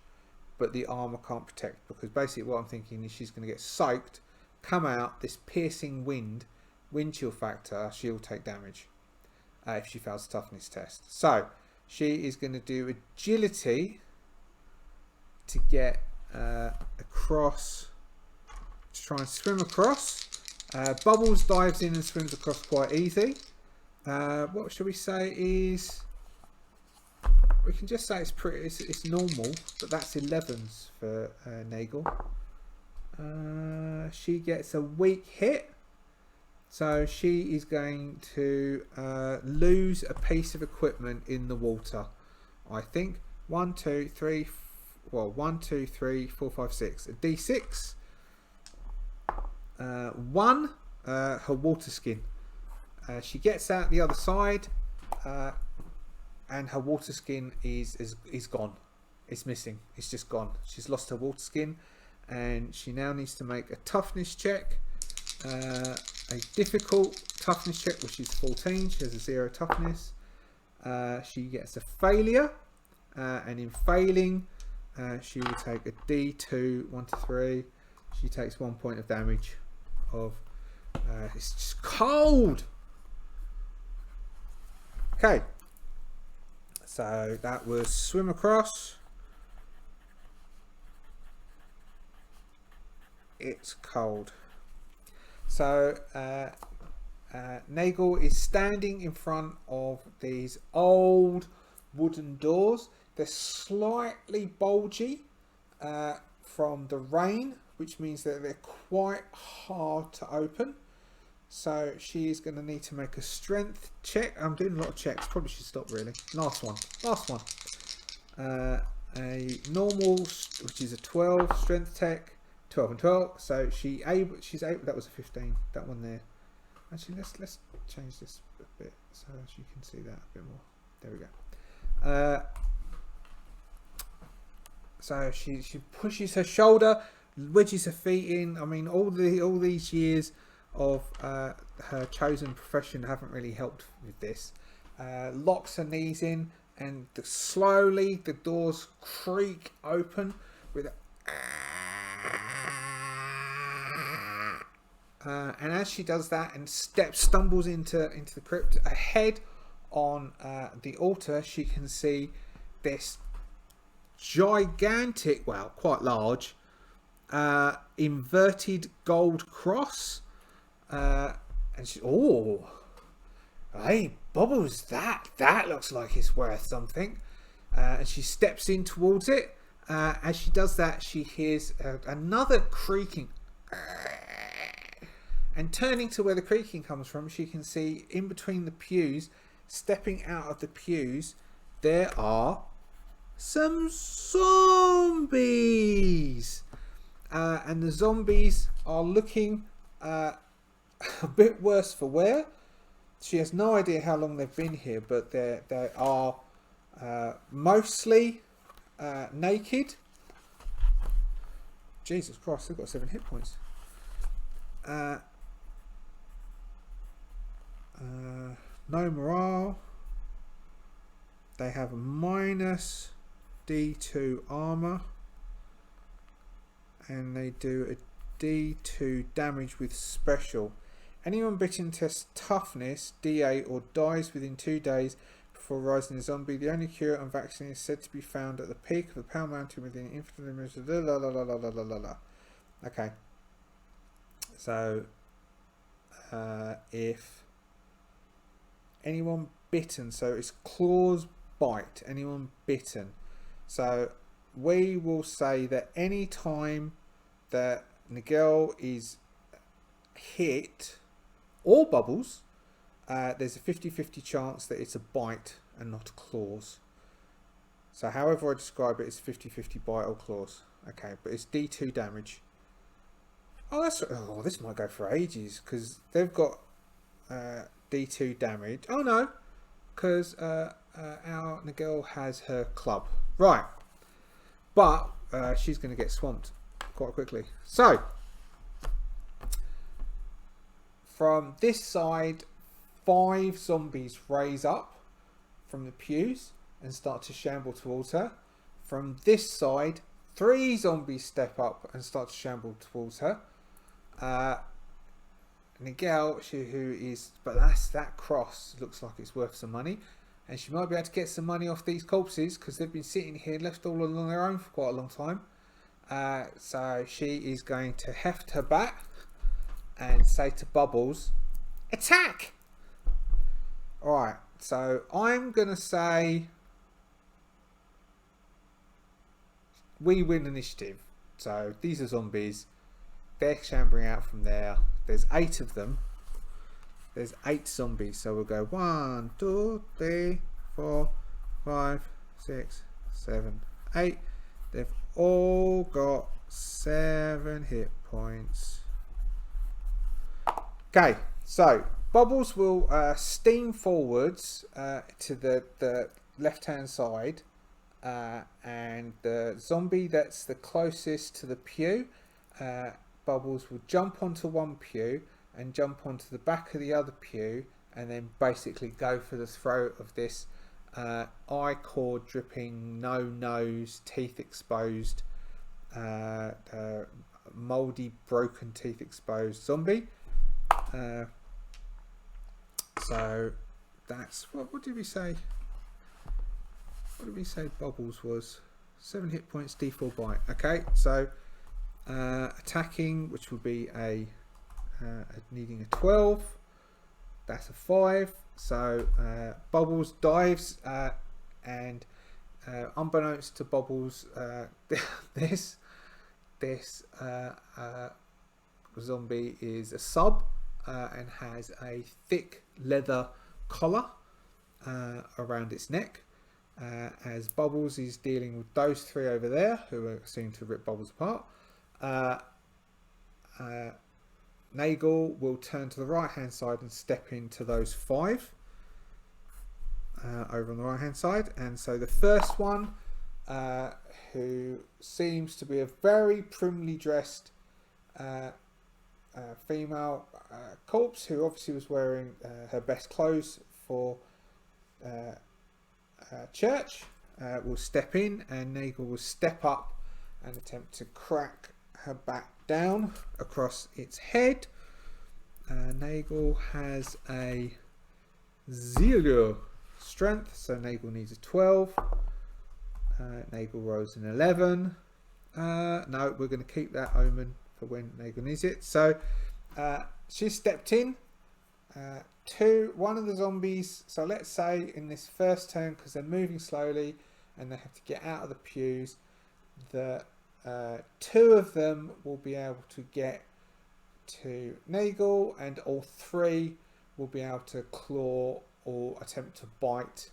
but the armor can't protect, because basically what I'm thinking is she's going to get soaked, come out, this piercing wind chill factor, she'll take damage if she fails the toughness test. So she is going to do agility to get across, to try and swim across. Bubbles dives in and swims across quite easy. What shall we say is, we can just say it's normal, but that's 11s for Nagel. She gets a weak hit, so she is going to lose a piece of equipment in the water. I think 1, 2, 3, 1, 2, 3, 4, 5, 6. A D6. 1. Her water skin. She gets out the other side, and her water skin is gone. It's missing. It's just gone. She's lost her water skin, and she now needs to make a toughness check. A difficult toughness check, which is 14. She has a 0 toughness. She gets a failure, and in failing, she will take a D2, 1 to 3. She takes 1 point of damage. It's just cold. Okay, so that was swim across. It's cold. So Nagel is standing in front of these old wooden doors. They're slightly bulgy from the rain, which means that they're quite hard to open. So she is going to need to make a strength check. I'm doing a lot of checks. Probably should stop really. Last one. A normal, which is a 12 strength tech. 12 and 12. So she's able. That was a 15. That one there. Actually, let's change this a bit so as you can see that a bit more. There we go. So she pushes her shoulder, wedges her feet in. I mean, all these years of her chosen profession haven't really helped with this. Locks her knees in, and slowly the doors creak open with and as she does that and stumbles into the crypt, ahead on the altar, she can see this gigantic, well, quite large, inverted gold cross. And she, oh, hey, Bubbles, that looks like it's worth something. And she steps in towards it. As she does that, she hears another creaking. And turning to where the creaking comes from, she can see in between the pews, stepping out of the pews, there are some zombies. And the zombies are looking a bit worse for wear. She has no idea how long they've been here, but they are mostly naked. Jesus Christ, they've got 7 hit points. No morale. They have a minus D2 armor, and they do a D2 damage with special. Anyone bitten tests toughness D8 or dies within 2 days before rising a zombie. The only cure and vaccine is said to be found at the peak of the Pale Mountain within infinite limits. Okay. So if anyone bitten. So it's claws, bite. Anyone bitten. So we will say that any time that Nigel is hit or Bubbles, there's a 50-50 chance that it's a bite and not claws. So however I describe it, it's 50-50 bite or claws. Okay, but it's D2 damage. Oh, this might go for ages because they've got D2 damage. Oh no, because our Nigel has her club. Right, but she's going to get swamped quite quickly. So from this side, 5 zombies raise up from the pews and start to shamble towards her. From this side, 3 zombies step up and start to shamble towards her. Nigel, but that cross looks like it's worth some money, and she might be able to get some money off these corpses because they've been sitting here left all on their own for quite a long time. So she is going to heft her bat and say to Bubbles, attack! Alright, so I'm going to say we win initiative. So these are zombies. They're shambling out from there. There's 8 of them. There's 8 zombies. So we'll go 1, 2, 3, 4, 5, 6, 7, 8. They've all got 7 hit points. Okay, so Bubbles will steam forwards to the left-hand side, and the zombie that's the closest to the pew, Bubbles will jump onto one pew and jump onto the back of the other pew, and then basically go for the throat of this eye cord dripping, no nose, teeth exposed, mouldy, broken teeth exposed zombie. So that's what did we say? What did we say Bubbles was? 7 hit points, D4 bite. Okay, so attacking, which would be needing a 12. That's a 5. So Bubbles dives, and unbeknownst to Bubbles, this zombie is a sub and has a thick leather collar around its neck. As Bubbles is dealing with those 3 over there who are seem to rip Bubbles apart. Nagel will turn to the right hand side and step into those 5 over on the right hand side, and so the first one, who seems to be a very primly dressed female corpse, who obviously was wearing her best clothes for church, will step in, and Nagel will step up and attempt to crack her back down across its head. Nagel has a 0 strength, so Nagel needs a 12. Nagel rolls an 11. No, we're going to keep that omen for when Nagel needs it. So she stepped in. One of the zombies, so let's say in this first turn, because they're moving slowly and they have to get out of the pews, the 2 of them will be able to get to Nagel, and all 3 will be able to claw or attempt to bite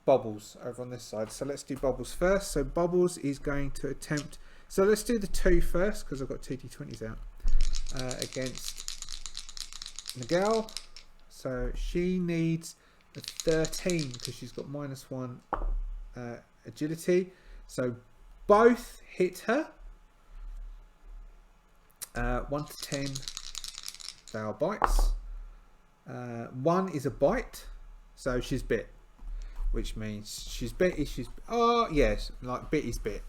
Bubbles over on this side. So let's do Bubbles first. So Bubbles is going to attempt, so let's do the 2 first because I've got 2 d20s out against Nigel. So she needs a 13 because she's got -1 agility. So both hit her. 1 to 10, they are bites. 1 is a bite, so she's bit, which means she's bit. Oh yes, like bit is bit.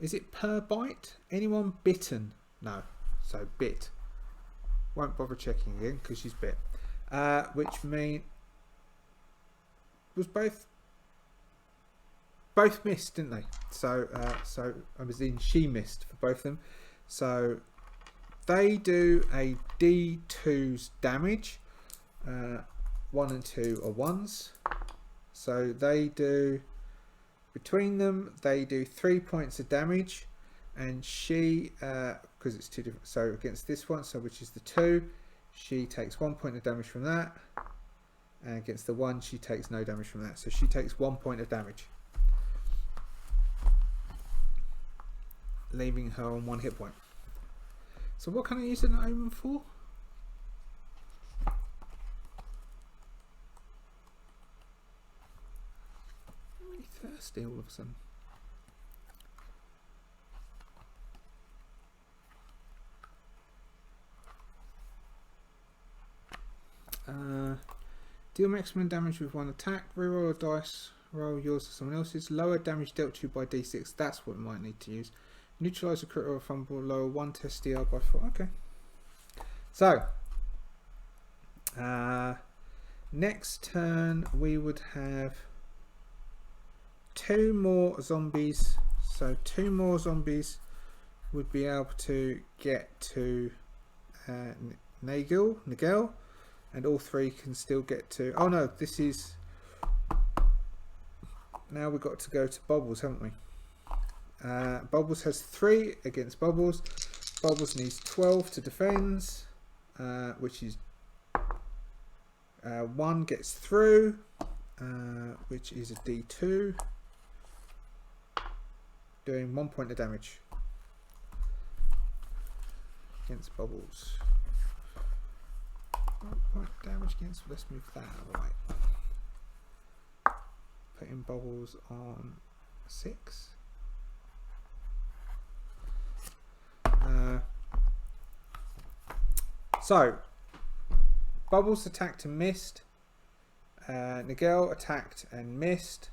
Is it per bite? Anyone bitten? No, so bit. Won't bother checking again because she's bit. Which mean was both missed, didn't they? So I was in. She missed for both of them. So they do a D2's damage, 1 and 2 are 1s. So they do, between them, they do 3 points of damage. And she, because it's 2 different, so against this one, so which is the 2, she takes 1 point of damage from that. And against the 1, she takes no damage from that. So she takes 1 point of damage, leaving her on 1 hit point. So what can I use an omen for? I'm really thirsty all of a sudden. Deal maximum damage with 1 attack. Reroll a dice. Roll yours or someone else's. Lower damage dealt to you by d6. That's what we might need to use. Neutralise a crit or a fumble. Lower 1 test DR by 4. Okay. So, next turn we would have 2 more zombies. So 2 more zombies would be able to get to Nigel. And all 3 can still get to... Oh no, this is... Now we've got to go to Bubbles, haven't we? Bubbles has 3 against Bubbles. Bubbles needs 12 to defend, which is... 1 gets through, which is a D2. Doing 1 point of damage against Bubbles. 1 point damage against, let's move that out of the way. Putting Bubbles on 6. So, Bubbles attacked and missed. Nigel attacked and missed.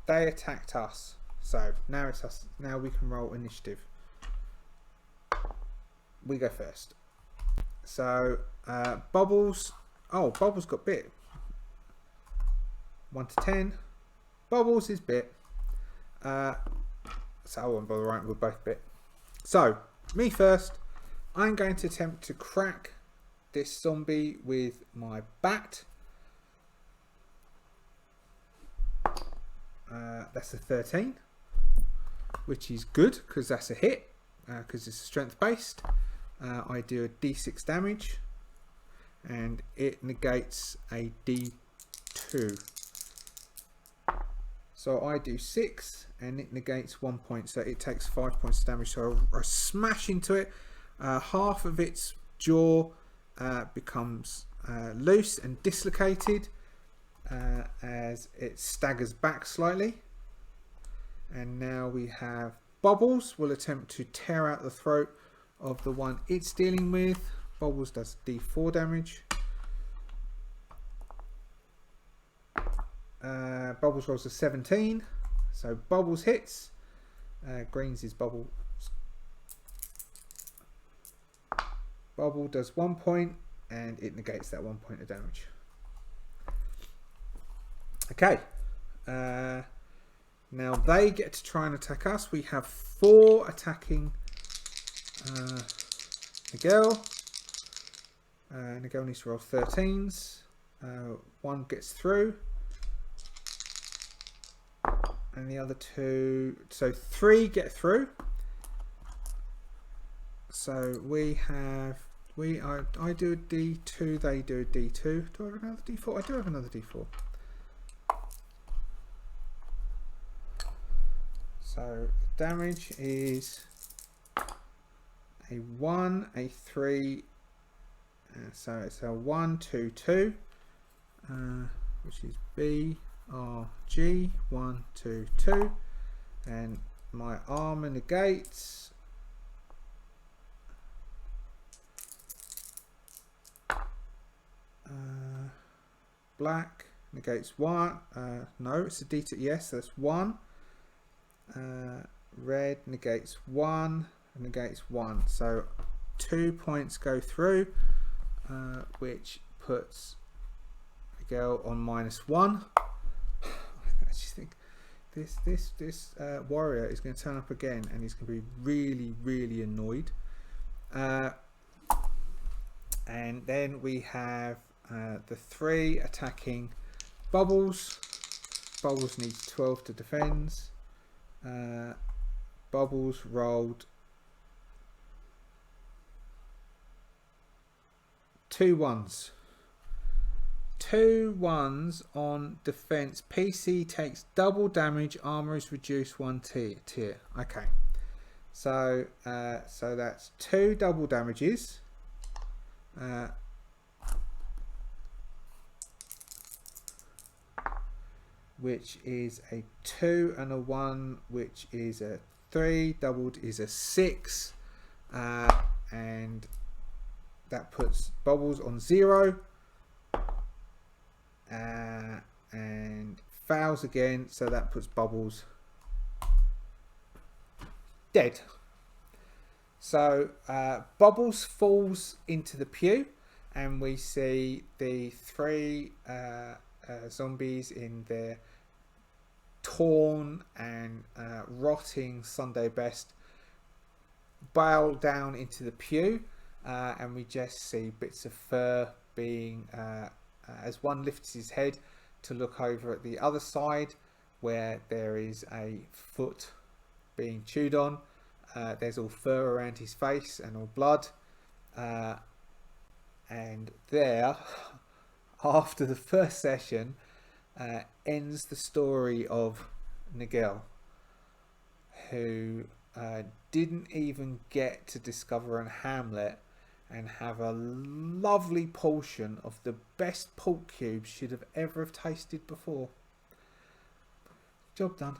They attacked us. So, now it's us. Now we can roll initiative. We go first. So, Bubbles. Oh, Bubbles got bit. 1 to 10. Bubbles is bit. So I won't bother writing, we're both bit. So, me first. I'm going to attempt to crack this zombie with my bat. That's a 13. Which is good, because that's a hit. Because it's strength based. I do a d6 damage. And it negates a d2. So I do 6 and it negates 1 point, so it takes 5 points of damage. So I smash into it. Half of its jaw becomes loose and dislocated as it staggers back slightly. And now we have Bubbles will attempt to tear out the throat of the one it's dealing with. Bubbles does d4 damage. Bubbles rolls a 17, so Bubbles hits. Greens is Bubble. Bubble does 1 point and it negates that 1 point of damage. Okay, now they get to try and attack us. We have 4 attacking Nigel. Nigel needs to roll 13s. 1 gets through. And the other 2, so 3 get through. So we have, I do a D2, they do a D2. Do I have another D4? I do have another D4. So the damage is a 1, a 3, so it's a 1, 2, 2, which is B, R, G, 1, 2, 2, and my armor negates. Black negates 1. No, it's a D2. Yes, that's 1. Red negates 1. Negates 1. So 2 points go through, which puts Miguel on -1. I just think this warrior is going to turn up again, and he's going to be really annoyed. And then we have the 3 attacking Bubbles. Bubbles needs 12 to defend. Bubbles rolled 2 1s. 2 1s on defense. PC takes double damage. Armor is reduced 1 tier. Okay. So that's 2 double damages. Which is a 2 and a 1, which is a 3. Doubled is a 6. And that puts Bubbles on 0. And fails again, so that puts Bubbles dead. So Bubbles falls into the pew, and we see the 3 zombies in their torn and rotting Sunday best bow down into the pew, and we just see bits of fur being as one lifts his head to look over at the other side where there is a foot being chewed on. There's all fur around his face and all blood, and there, after the first session, ends the story of Nigel, who didn't even get to discover an Hamlet and have a lovely portion of the best pork cubes she'd have ever tasted before. Job done.